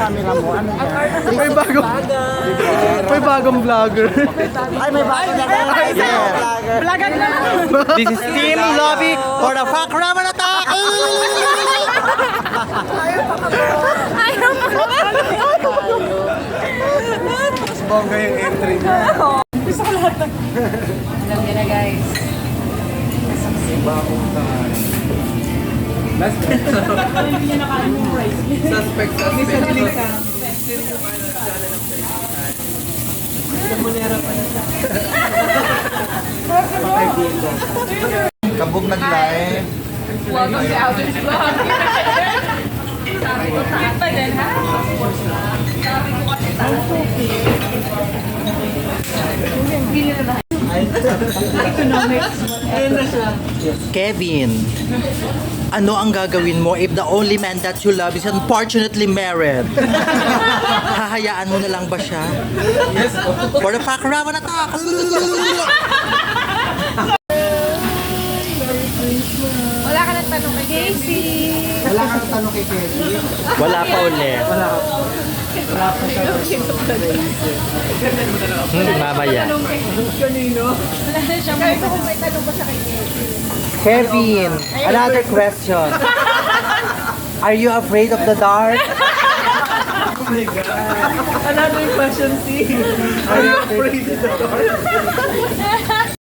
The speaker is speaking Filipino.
camera mo? Ano yan? May bagong vlogger. Ay, may bago na vlogger. Vlogan na. This is Team Lobby for the Fuck Ramen Attack! Ayaw pa. Mas bongga yung entry niya. Gusto ko lahat ng... Alam niyo na guys. Bagong tayo. Last Hindi niya nakain yung price. suspect. Kabog nag-live. Welcome to Alvin's Vlog. Sabi ko, takit pa din, ha? Sabi ko kasi Kevin, ano ang gagawin mo if the only man that you love is unfortunately married? Hahayaan mo na lang ba siya? Yes. For the Fuck Ramen Attack! wala ka nang tanong kay Casey. Wala kang tanong kay Kelly. Wala pa ulit. Mamaya. Wala na siya. Guys, kung may tanong ba siya kay Casey? Kevin, another question. Are you afraid of the dark? Another question, see? Are you afraid of the dark?